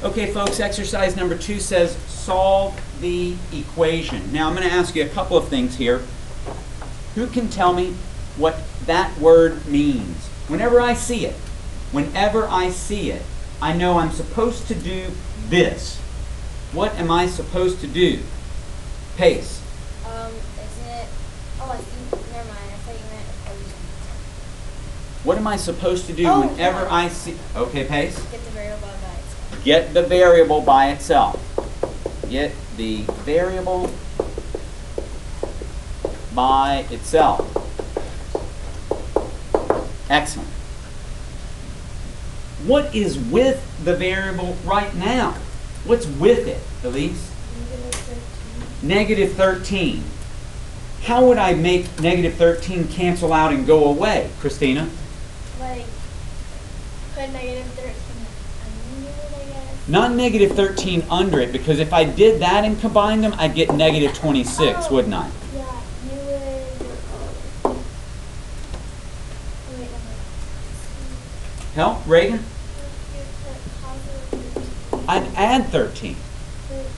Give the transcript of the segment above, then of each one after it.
Okay, folks, exercise number 2 says solve the equation. Now, I'm going to ask you a couple of things here. Who can tell me what that word means? Whenever I see it, I know I'm supposed to do this. What am I supposed to do? Pace. Isn't it? Oh, I think, never mind. I thought you meant equation. What am I supposed to do whenever I see... Okay, Pace. Get the variable by itself. Get the variable by itself. Get the variable by itself. Excellent. What is with the variable right now? What's with it, Elise? Negative 13. How would I make negative 13 cancel out and go away, Christina? Like, put negative 13 under it, I guess. Not negative 13 under it, because if I did that and combined them, I'd get negative 26, wouldn't I? Yeah, you would... Wait, Help, Reagan? I'd add 13,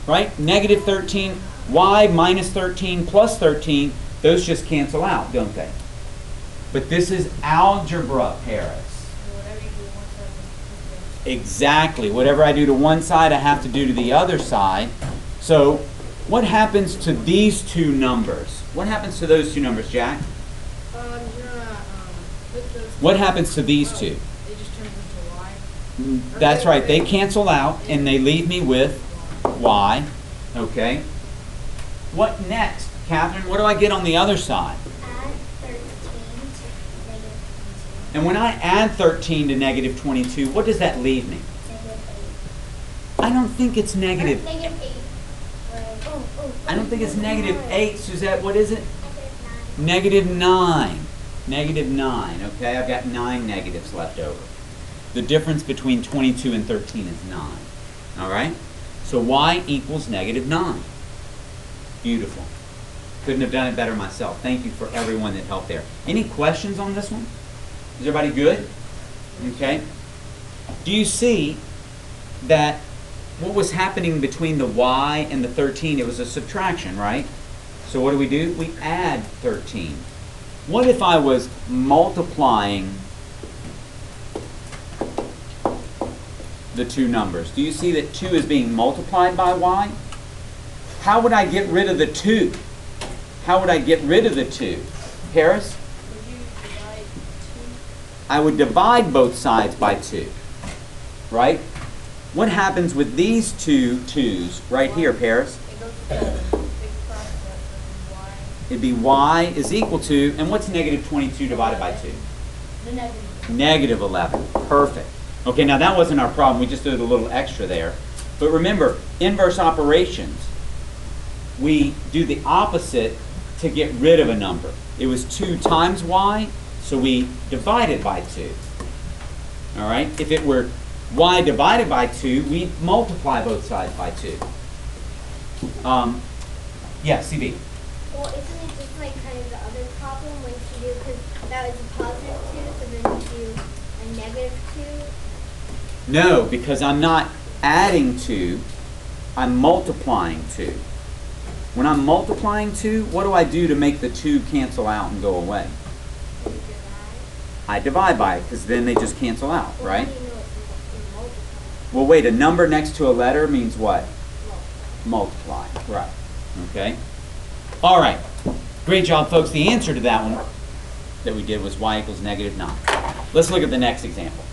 right? Negative 13, y minus 13 plus 13, those just cancel out, don't they? But this is algebra, Paris. Exactly. Whatever I do to one side, I have to do to the other side. So what happens to these two numbers? What happens to those two numbers, Jack? What happens to these two? That's right. They cancel out, and they leave me with y. Okay. What next, Catherine? What do I get on the other side? Add 13 to negative 22. And when I add 13 to negative 22, what does that leave me? Negative I don't think it's8. negative. Negative 8. I don't think it's negative 8, Suzette. What is it? Negative 9. Negative 9. Negative 9. Okay, I've got 9 negatives left over. The difference between 22 and 13 is 9. All right? So y equals negative 9. Beautiful. Couldn't have done it better myself. Thank you for everyone that helped there. Any questions on this one? Is everybody good? Okay. Do you see that what was happening between the y and the 13? It was a subtraction, right? So what do? We add 13. What if I was multiplying the two numbers? Do you see that 2 is being multiplied by y? How would I get rid of the 2? How would I get rid of the 2? Paris? Would you divide 2? I would divide both sides by 2. Right? What happens with these two 2's right here, Paris? It goes to the big process of y. It'd be y is equal to, and what's negative 22 divided by 2? The negative. Negative 11. Perfect. Okay, now that wasn't our problem. We just did a little extra there. But remember, inverse operations, we do the opposite to get rid of a number. It was 2 times y, so we divided by 2. All right? If it were y divided by 2, we multiply both sides by 2. Yeah, CB. Well, isn't it just like kind of the other problem when you do, because that was a positive 2, so then you do a negative 2? No, because I'm not adding 2, I'm multiplying 2. When I'm multiplying 2, what do I do to make the 2 cancel out and go away? I divide by it, because then they just cancel out, right? How do you know it's multiplying? Well, wait, a number next to a letter means what? Multiply, right. Okay. All right. Great job, folks. The answer to that one that we did was y equals negative 9. Let's look at the next example.